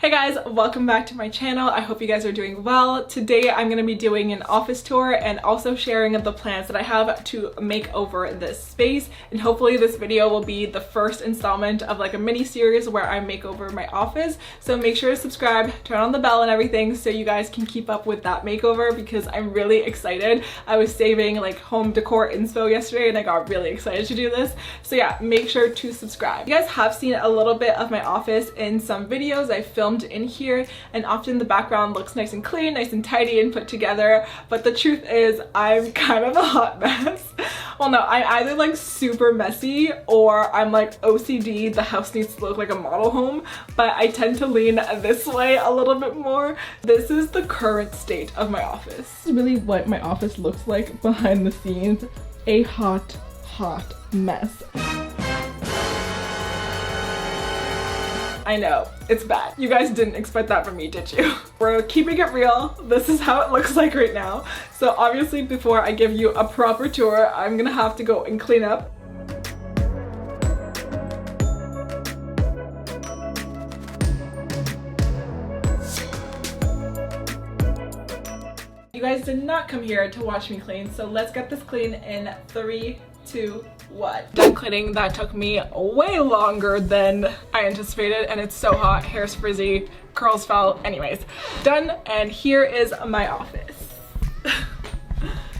Hey guys, welcome back to my channel. I hope you guys are doing well. Today I'm going to be doing an office tour and also sharing the plans that I have to make over this space, and hopefully this video will be the first installment of like a mini series where I make over my office. So make sure to subscribe, turn on the bell and everything so you guys can keep up with that makeover because I'm really excited. I was saving like home decor inspo yesterday and I got really excited to do this. So yeah, make sure to subscribe. You guys have seen a little bit of my office in some videos I filmed in here, and often the background looks nice and clean, nice and tidy and put together, but the truth is I'm kind of a hot mess. Well, no, I'm either like super messy or I'm like OCD, the house needs to look like a model home, but I tend to lean this way a little bit more. This is the current state of my office. This is really what my office looks like behind the scenes. A hot mess. I know, it's bad. You guys didn't expect that from me, did you? We're keeping it real. This is how it looks like right now. So obviously before I give you a proper tour, I'm gonna have to go and clean up. You guys did not come here to watch me clean, so let's get this clean in 3, 2, 1. Done cleaning. That took me way longer than I anticipated, and it's so hot, hair's frizzy, curls fell. Anyways, done, and here is my office.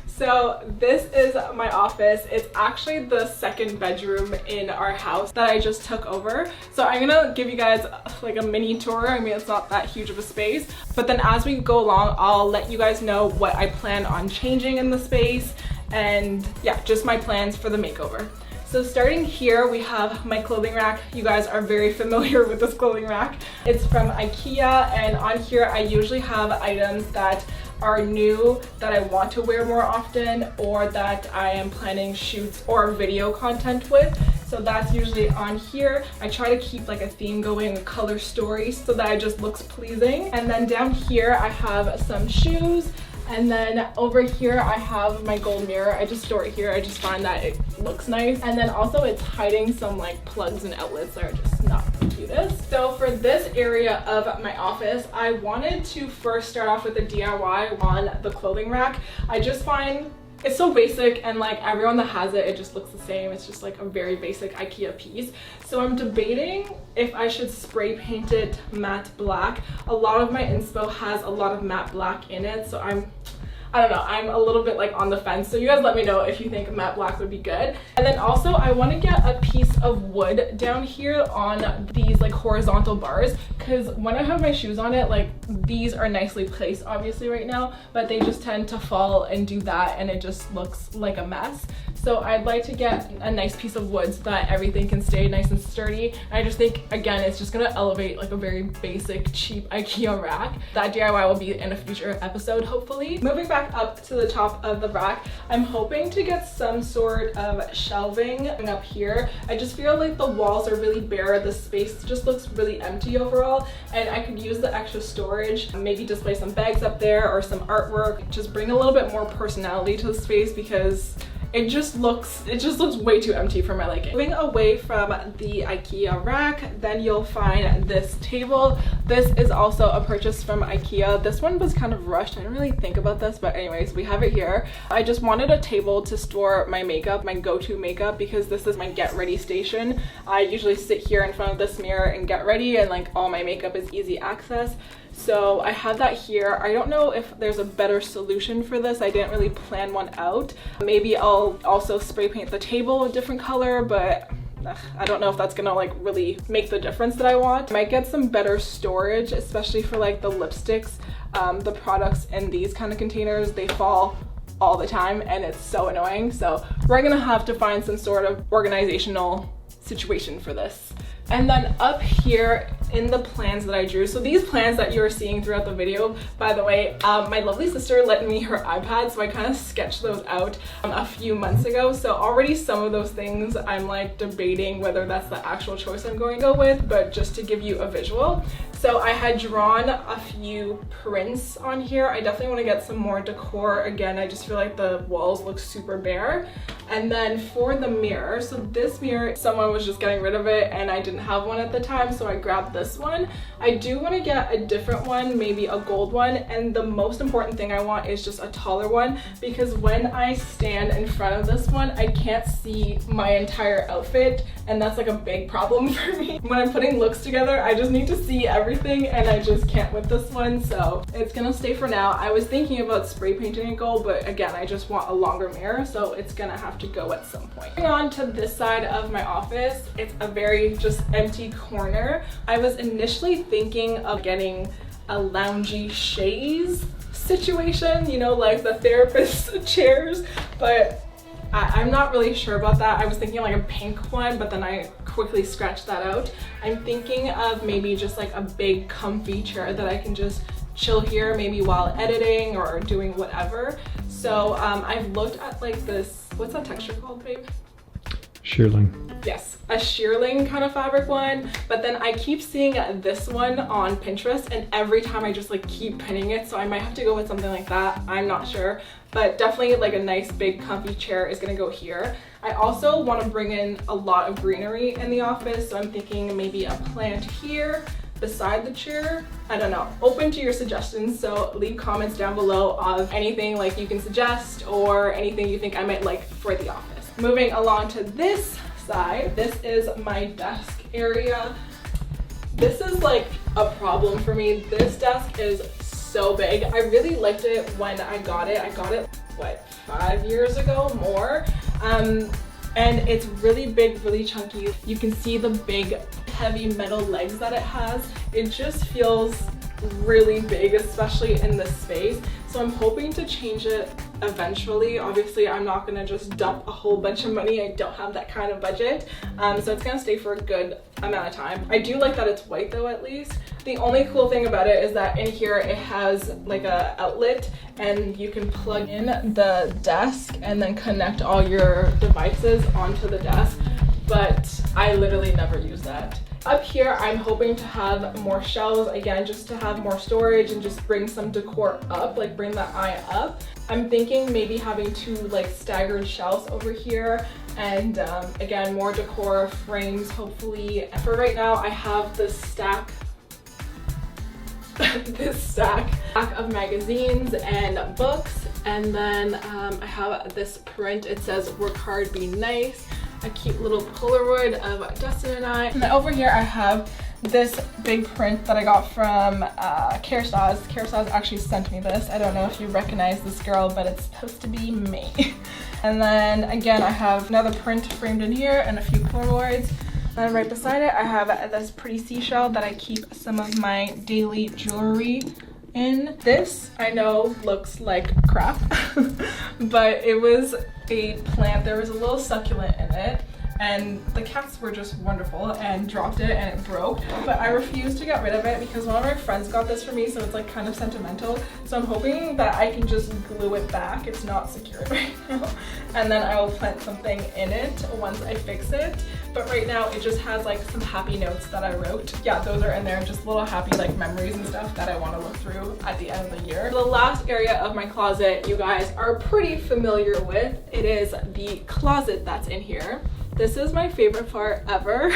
So this is my office. It's actually the second bedroom in our house that I just took over. So I'm gonna give you guys like a mini tour. I mean, it's not that huge of a space, but then as we go along, I'll let you guys know what I plan on changing in the space and yeah, just my plans for the makeover. So starting here, we have my clothing rack. You guys are very familiar with this clothing rack. It's from IKEA, and on here I usually have items that are new that I want to wear more often or that I am planning shoots or video content with. So that's usually on here. I try to keep like a theme going, a color story, so that it just looks pleasing. And then down here I have some shoes. And then over here I have my gold mirror. I just store it here. I just find that it looks nice. And then also it's hiding some like plugs and outlets that are just not the cutest. So for this area of my office, I wanted to first start off with a DIY on the clothing rack. I just find it's so basic, and like everyone that has it, it just looks the same. It's just like a very basic IKEA piece. So I'm debating if I should spray paint it matte black. A lot of my inspo has a lot of matte black in it, so I don't know, I'm a little bit like on the fence. So you guys let me know if you think matte black would be good. And then also I want to get a piece of wood down here on these like horizontal bars, because when I have my shoes on it, like these are nicely placed obviously right now, but they just tend to fall and do that, and it just looks like a mess. So I'd like to get a nice piece of wood so that everything can stay nice and sturdy. And I just think, again, it's just gonna elevate like a very basic, cheap IKEA rack. That DIY will be in a future episode, hopefully. Moving back up to the top of the rack, I'm hoping to get some sort of shelving up here. I just feel like the walls are really bare. The space just looks really empty overall, and I could use the extra storage, maybe display some bags up there or some artwork, just bring a little bit more personality to the space because it just looks way too empty for my liking. Moving away from the IKEA rack, then you'll find this table. This is also a purchase from IKEA. This one was kind of rushed. I didn't really think about this, but anyways, we have it here. I just wanted a table to store my makeup, my go-to makeup, because this is my get ready station. I usually sit here in front of this mirror and get ready, and like all my makeup is easy access. So I have that here. I don't know if there's a better solution for this. I didn't really plan one out. Maybe I'll also spray paint the table a different color, but I don't know if that's gonna like really make the difference that I want. I might get some better storage, especially for like the lipsticks. The products in these kind of containers, they fall all the time and it's so annoying. So we're gonna have to find some sort of organizational situation for this. And then up here in the plans that I drew, so these plans that you're seeing throughout the video, by the way, my lovely sister lent me her iPad, so I kind of sketched those out a few months ago. So already some of those things I'm like debating whether that's the actual choice I'm going to go with, but just to give you a visual. So I had drawn a few prints on here. I definitely want to get some more decor. Again, I just feel like the walls look super bare. And then for the mirror, so this mirror, someone was just getting rid of it and I didn't have one at the time, so I grabbed this one. I do want to get a different one, maybe a gold one, and the most important thing I want is just a taller one, because when I stand in front of this one, I can't see my entire outfit, and that's like a big problem for me. When I'm putting looks together, I just need to see everything and I just can't with this one, so it's gonna stay for now. I was thinking about spray painting it gold, but again, I just want a longer mirror, so it's gonna have to go at some point. Moving on to this side of my office, it's a very just empty corner. I was initially thinking of getting a loungy chaise situation, you know, like the therapist chairs, but I'm not really sure about that. I was thinking like a pink one, but then I quickly scratched that out. I'm thinking of maybe just like a big comfy chair that I can just chill here, maybe while editing or doing whatever. So I've looked at like this, what's that texture called, babe? Shearling. Yes, a shearling kind of fabric one, but then I keep seeing this one on Pinterest and every time I just like keep pinning it, so I might have to go with something like that. I'm not sure, but definitely like a nice big comfy chair is gonna go here. I also want to bring in a lot of greenery in the office, so I'm thinking maybe a plant here beside the chair. I don't know, open to your suggestions, so leave comments down below of anything like you can suggest or anything you think I might like for the office. Moving along to this side, this is my desk area. This is like a problem for me. This desk is so big. I really liked it when I got it. I got it, what, 5 years ago, more? And it's really big, really chunky. You can see the big, heavy metal legs that it has. It just feels really big, especially in this space. So I'm hoping to change it eventually. Obviously, I'm not gonna just dump a whole bunch of money. I don't have that kind of budget. So it's gonna stay for a good amount of time. I do like that it's white though, at least. The only cool thing about it is that in here it has like a outlet and you can plug in the desk and then connect all your devices onto the desk. But I literally never use that. Up here, I'm hoping to have more shelves, again, just to have more storage and just bring some decor up, like bring the eye up. I'm thinking maybe having 2 like staggered shelves over here and again, more decor frames, hopefully. For right now, I have this stack of magazines and books, and then I have this print. It says, "Work hard, be nice." A cute little Polaroid of Dustin and I. And then over here I have this big print that I got from Kerastase. Kerastase actually sent me this. I don't know if you recognize this girl, but it's supposed to be me. And then again, I have another print framed in here and a few Polaroids. And right beside it, I have this pretty seashell that I keep some of my daily jewelry in. This, I know, looks like crap, but it was a plant. There was a little succulent in it and the cats were just wonderful and dropped it and it broke, but I refused to get rid of it because one of my friends got this for me, so it's like kind of sentimental. So I'm hoping that I can just glue it back. It's not secured right now, and then I will plant something in it once I fix it. But right now it just has like some happy notes that I wrote. Yeah, those are in there, just little happy like memories and stuff that I want to look through at the end of the year. The last area of my closet you guys are pretty familiar with. It is the closet that's in here. This is my favorite part ever,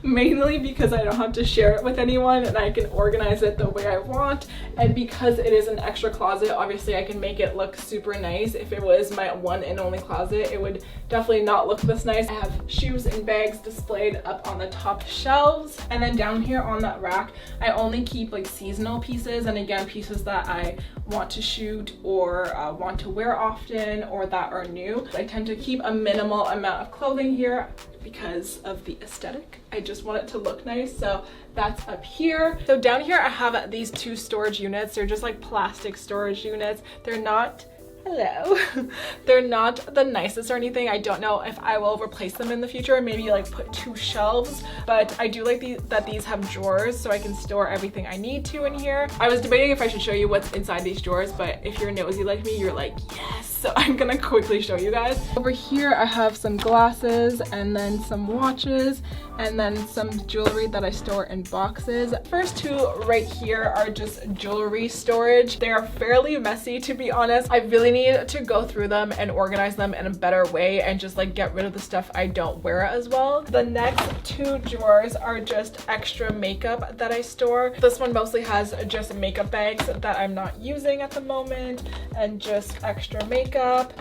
mainly because I don't have to share it with anyone and I can organize it the way I want, and because it is an extra closet, obviously I can make it look super nice. If it was my one and only closet, it would definitely not look this nice. I have shoes and bags displayed up on the top shelves, and then down here on that rack, I only keep like seasonal pieces, and again, pieces that I want to shoot or want to wear often or that are new. I tend to keep a minimal amount of clothing here because of the aesthetic. I just want it to look nice, so that's up here. So down here I have these 2 storage units. They're just like plastic storage units. They're not Hello. They're not the nicest or anything. I don't know if I will replace them in the future, maybe like put 2 shelves, but I do like that these have drawers so I can store everything I need to in here. I was debating if I should show you what's inside these drawers, but if you're nosy like me, you're like, yes. So I'm gonna quickly show you guys. Over here, I have some glasses and then some watches and then some jewelry that I store in boxes. First 2 right here are just jewelry storage. They are fairly messy, to be honest. I really need to go through them and organize them in a better way and just like get rid of the stuff I don't wear as well. The next 2 drawers are just extra makeup that I store. This one mostly has just makeup bags that I'm not using at the moment and just extra makeup.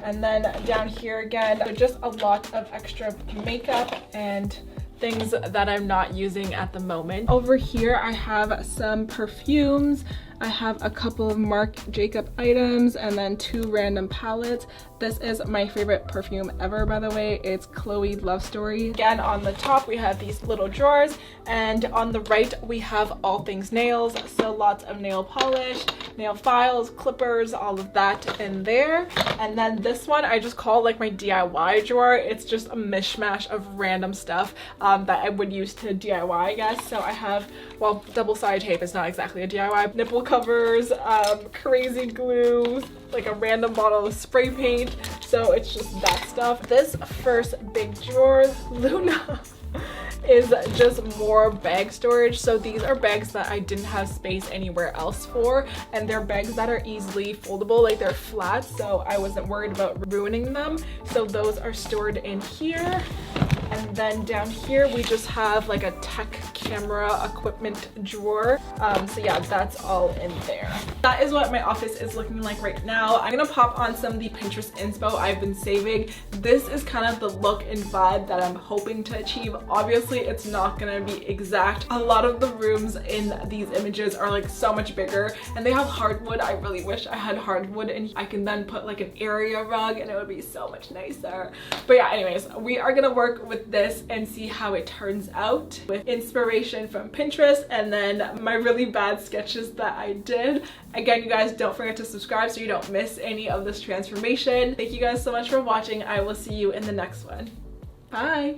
And then down here again, so just a lot of extra makeup and things that I'm not using at the moment. Over here I have some perfumes. I have a couple of Marc Jacob items and then 2 random palettes. This is my favorite perfume ever, by the way. It's Chloe Love Story. Again, on the top we have these little drawers, and on the right we have all things nails. So lots of nail polish, nail files, clippers, all of that in there. And then this one I just call like my DIY drawer. It's just a mishmash of random stuff that I would use to DIY, I guess. So I have, well, double-sided tape is not exactly a DIY. Nipple covers, crazy glue, like a random bottle of spray paint. So it's just that stuff. This first big drawer, Luna, is just more bag storage. So these are bags that I didn't have space anywhere else for, and they're bags that are easily foldable, like they're flat, so I wasn't worried about ruining them. So those are stored in here. And then down here we just have like a tech camera equipment drawer. So yeah, that's all in there. That is what my office is looking like right now. I'm gonna pop on some of the Pinterest inspo I've been saving. This is kind of the look and vibe that I'm hoping to achieve. Obviously it's not gonna be exact. A lot of the rooms in these images are like so much bigger, and they have hardwood. I really wish I had hardwood, and I can then put like an area rug and it would be so much nicer. But yeah, anyways, we are gonna work with this and see how it turns out with inspiration from Pinterest and then my really bad sketches that I did. Again, you guys, don't forget to subscribe so you don't miss any of this transformation. Thank you guys so much for watching. I will see you in the next one. Bye.